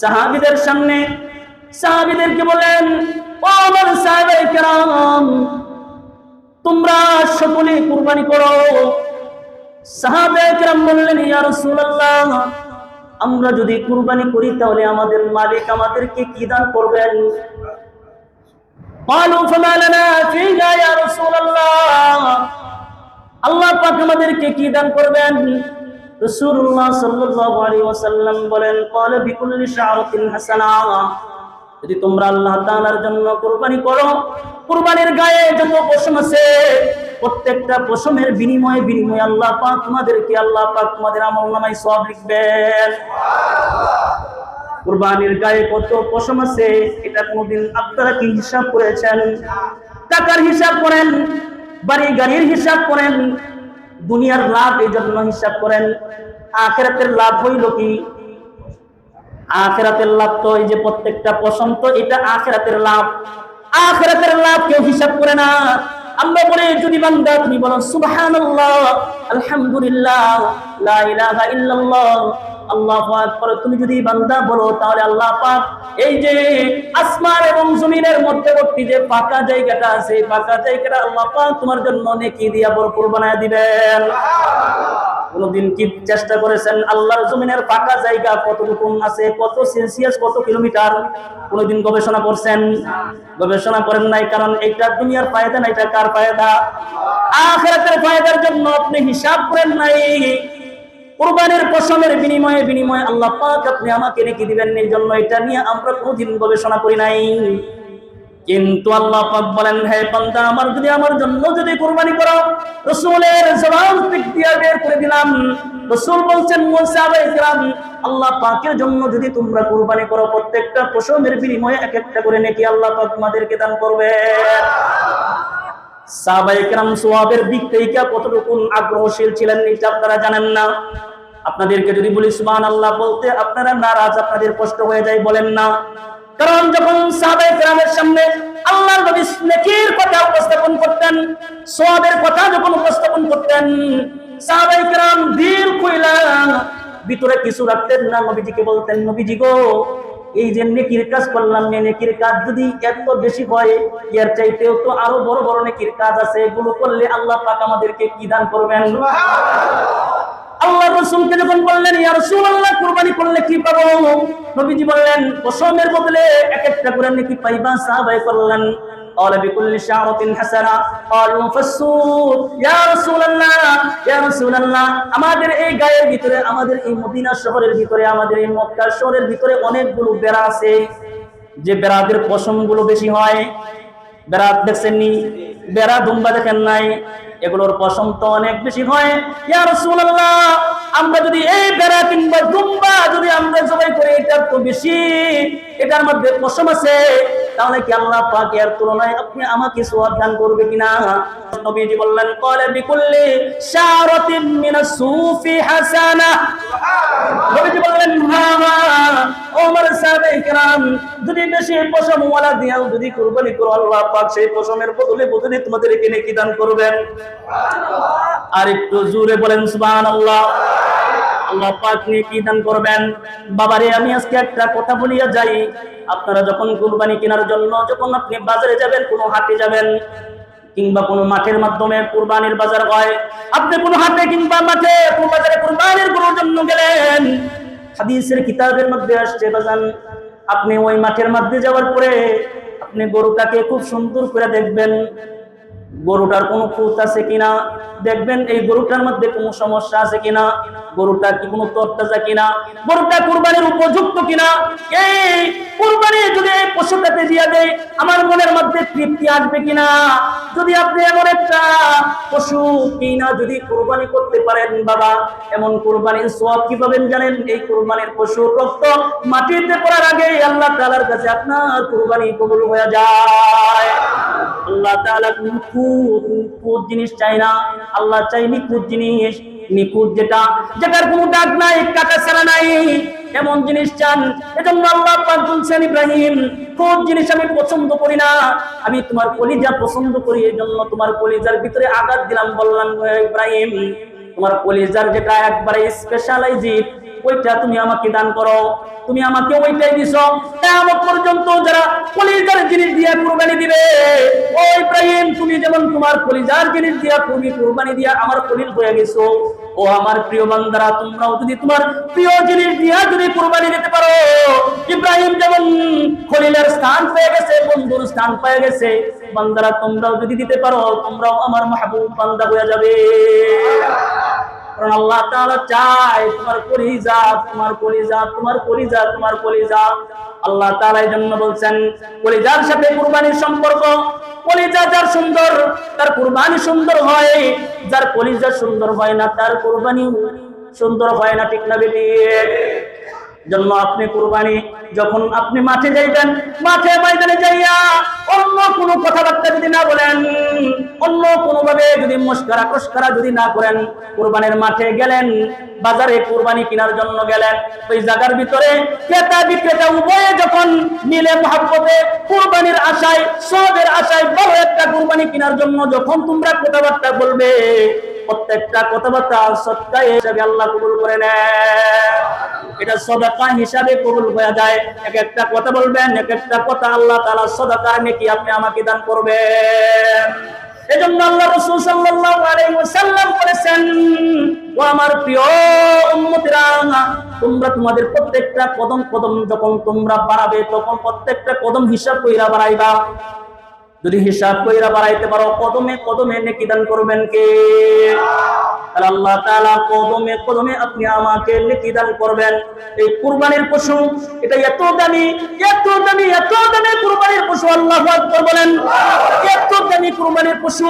সাহাবীদের সামনে সাহাবীদেরকে বলেন, ও আমার সাহাবায়ে কেরাম, তোমরা সকলে কুরবানি করো। সাহাবায়ে কেরাম বললেন, ইয়া রাসূলুল্লাহ, আমরা যদি কুরবানি করি তাহলে আমাদের মালিক আমাদেরকে কি দান করবেন? قالوا فما لنا فيها يا رسول الله, আল্লাহ পাক আমাদেরকে কি দান করবেন? রাসূলুল্লাহ সাল্লাল্লাহু আলাইহি ওয়াসাল্লাম বলেন, ক্বালা বিকুল্লি শাআরাতিন হাসানা, যদি তোমরা আল্লাহ তাআলার জন্য কুরবানি করো, কুরবানির গায়ে যত পশম আছে প্রত্যেকটা পশমের বিনিময়ে আল্লাহ পাক তোমাদের আমলনামায় সওয়াব লিখবেন। কুরবানির গায়ে কত পশম আছে এটা কোনদিন আপনারা কি হিসাব করেছেন? টাকার হিসাব করেন, বাড়ি গাড়ির হিসাব করেন, দুনিয়ার লাভ এই জন্য হিসাব করেন। আখিরাতের লাভ হইল কি? আখিরাতের লাভ তো এই যে প্রত্যেকটা পশম, তো এটা আখিরাতের লাভ। আখিরাতের লাভ কেউ হিসাব করে না। আমরা বলি, যদি বান্দা তুমি বলো সুবহানাল্লাহ, আলহামদুলিল্লাহ, লা ইলাহা ইল্লাল্লাহ, আল্লাহু আকবার, তুমি যদি বান্দা বলো, তাহলে আল্লাহ পাক এই যে আসমান এবং জমিনের মধ্যবর্তী যে ফাঁকা জায়গাটা আছে, ফাঁকা জায়গাটা আল্লাহ পাক তোমার জন্য নেকি দিয়া ভরপুর বানায় দিবেন। কোনদিন কি চেষ্টা করেছেন আল্লাহর জমিনের ফাঁকা জায়গা কতটুকু আছে, কত সেলসিয়াস, কত কিলোমিটার? কোনদিন গবেষণা করছেন? গবেষণা করেন নাই, কারণ এটা দুনিয়ার ফায়দা না, এটা কার ফায়দা? আখিরাতের ফায়দার জন্য আপনি হিসাব করেন নাই। কুরবানির পশমের বিনিময়ে আল্লাহ পাক আপনি আমাকে নেকি দিবেন, এই জন্য এটা নিয়ে আমরা কোনদিন গবেষণা করি নাই। কিন্তু আল্লাহ পাক বলেন, হে বান্দা আমার, যদি আমার জন্য যদি কুরবানি করো, রাসূলের জবান পিক দিয়ে বের করে দিলাম। রাসূল বলছেন, সাহাবায়ে কেরাম, আল্লাহ পাকের জন্য যদি তোমরা কুরবানি করো, প্রত্যেকটা পশমের বিনিময়ে এক একটা করে নেকি আল্লাহ পাক তোমাদেরকে দান করবেন। সাহাবায়ে কেরাম সওয়াবের দিক থেকে কতটুকু আগ্রহশীল ছিলেন এটা আপনারা জানেন না। আপনাদেরকে যদি বলি সুবহানাল্লাহ বলতে আপনারা নারাজ, আপনাদের কষ্ট হয়ে যায়, বলেন না। কারণ যখন সাহাবায়ে কেরামের সামনে আল্লাহর নবী নেকির কথা উপস্থাপন করতেন, সওয়াবের কথা যখন উপস্থাপন করতেন, সাহাবায়ে কেরাম দিল কইলা ভিতরে কিছু রাখতেন না, নবীজিকে বলতেন, নবীজি গো, এই যে নেকির কাজ করলাম, নেকির কাজ যদি এত বেশি হয়, এর চাইতেও তো আরো বড় বড় নেকির কাজ আছে, এগুলো করলে আল্লাহ পাক আমাদেরকে কি দান করবেন? আল্লাহ রাসূলকে যখন বললেন, ইয়া রাসূলুল্লাহ, কুরবানি করলে কি পাবো? নবীজি বললেন, পশমের বদলে এক একটা করে নেকি পাইবা। সাহাবায়ে বললেন, قال بكل شعرة حسنة قالوا فالسوق يا رسول الله, আমাদের এই গায়ের ভিতরে, আমাদের এই মদিনা শহরের ভিতরে, আমাদের এই মক্কা শহরের ভিতরে অনেকগুলো বেড়া আছে, যে বেড়াদের পশমগুলো বেশি হয়। বেড়া দেখছেননি? বেড়া দুম্বা দেখেন নাই? এগুলোর পশম তো অনেক বেশি হয়। ইয়া রাসূলুল্লাহ, আমরা যদি এই বেড়া কিংবা দুম্বা যদি আমরা জবাই করি, এটা তো বেশি, এটার মধ্যে পশম আছে, তাহলে কি আল্লাহ পাক এর তুলনায় আপনি আমাকে সওয়াব দান করবে কিনা? নবীজি বললেন, ক্বালা বিকুল্লি শারাতিন মিনাস সুফি হাসানা। নবীজি বললেন, হ্যাঁ, ওমর সাহাবায়ে কেরাম, যদি বেশি পশম ওয়ালা দিয়াও যদি কুরবানি করো, আল্লাহ পাক সেই পশমের বদলে তোমাদেরকে নেকি দান করবেন। আর একটু জোরে বলেন সুবহানাল্লাহ। আল্লাহ পাক নেকি দান করবেন। বাবারে, আমি আজকে একটা কথা বলিয়া যাই, আপনারা যখন কুরবানি কেনার জন্য যখন আপনি বাজারে যাবেন, কোনো হাটে যাবেন কিংবা কোনো মাঠের মাধ্যমে কুরবানির বাজার হয়, আপনি কোনো হাটে কিংবা মাঠে কোনো বাজারে কুরবানির গরুর জন্য গেলেন, হাদিসের কিতাবের মধ্যে আসছে বাজান, আপনি ওই মাঠের মধ্যে যাওয়ার পরে আপনি গরুটাকে খুব সুন্দর করে দেখবেন, গরুটার কোনো খুঁত আছে কিনা, দেখবেন এই গরুটার মধ্যে কোনো সমস্যা আছে কিনা, গরুটা কি কোনো তরতাজা কিনা, গরুটা কুরবানির উপযুক্ত কিনা। এই কুরবানি যদি এই পশুটাকে দিয়ে দেয়, আমার মনের মধ্যে তৃপ্তি আসবে কিনা? যদি আপনি এমন একটা পশু কিনা যদি কুরবানি করতে পারেন, বাবা, এমন কুরবানির সওয়াব কি পাবেন জানেন? এই কুরবানির পশুর রক্ত মাটিতে পড়ার আগে আল্লাহ তাআলার কাছে আপনার কুরবানি কবুল হয়ে যায়। আল্লাহ তাআলা নিখুঁত জিনিস চাই না, আল্লাহ চাই নিখুঁত জিনিস। নিখুঁত যেটার কোনো দাগ নাই, কাটা ছাড়া নাই, এমন জিনিস চান। এজন্য আল্লাহ পাক বলছেন, ইব্রাহিম, খুদ জিনিস আমি পছন্দ করি না, আমি তোমার কলিজা পছন্দ করি, এজন্য তোমার কলিজার ভিতরে আঘাত দিলাম, বললাম ইব্রাহিম, তোমার কলিজার যেটা একবারে স্পেশালাইজড, ওইটা তুমি আমাকে দান করো। তুমি আমাকে ওইটাই দিছো। কিয়ামত পর্যন্ত যারা কলিজার জিনিস দিয়ে কুরবানি দিবে, ও ইব্রাহিম তুমি যেমন তোমার কলিজার জিনিস দিয়া তুমি কুরবানি দিয়া আমার খলিল হয়ে গেছো, ও আমার প্রিয় বান্দারা তোমরাও যদি তোমার প্রিয় জিনিস দিয়া যদি কুরবানি দিতে পারো, ইব্রাহিম যেমন খলিলের স্থান পেয়ে গেছে, বন্ধুর স্থান পেয়ে গেছে, বান্দারা তোমরাও যদি দিতে পারো তোমরাও আমার মাহবুব বান্দা হয়ে যাবে। কারণ আল্লাহ তাআলা চায় তোমার কলিজা, তোমার কলিজা, তোমার কলিজা, তোমার কলিজা। আল্লাহ তাআলা এই জন্য বলছেন কলিজার সাথে কুরবানির সম্পর্ক। কলিজা যার সুন্দর তার কুরবানি সুন্দর হয়, যার কলিজা সুন্দর হয় না তার কুরবানি সুন্দর হয় না। ঠিক না বেটি? জন্য আপনি কুরবানি যখন আপনি মাঠে যাইবেন, মাঠে ময়দানে যাইয়া অন্য কোনো কথাবার্তা যদি না বলেন, অন্য কোনো ভাবে যদি মস্করা কসকরা যদি না করেন, কুরবানির মাঠে গেলেন, বাজারে কুরবানি কেনার জন্য গেলেন, ওই জায়গার ভিতরে ক্রেতা বিক্রেতা উভয়ে যখন মিলে মহব্বতে কুরবানির আশায় সওয়াবের আশায় বড় একটা কুরবানি কেনার জন্য যখন তোমরা কথাবার্তা বলবে, প্রত্যেকটা কথাবার্তা সদকা হিসাবে আল্লাহ কবুল করে নেয়। এটা সদকা হিসাবে কবুল হয়ে যায়। এক একটা কথা বলবেন, এক একটা কথা আল্লাহ তাআলা সদকার নেকি আপনি আমাকে দান করবেন। এজন্য আল্লাহ রাসূল সাল্লাল্লাহু আলাইহি ওয়াসাল্লাম বলেছেন, ও আমার প্রিয় উম্মতেরা, তোমরা তোমাদের প্রত্যেকটা কদম কদম যখন তোমরা বাড়াবে তখন প্রত্যেকটা কদম হিসাব কইরা বাড়াইবা। যদি হিসাব কইরা বাড়াইতে পারো কদমে কদমে নেকি দান করবেন কে? আল্লাহ তাআলা কদমে কদমে আপনি আমাকে নেকি দান করবেন। এই কুরবানির পশু এটা এত দামি, এত দামি, এত দামি কুরবানির পশু, আল্লাহু আকবার বলেন। এত দামি কুরবানির পশু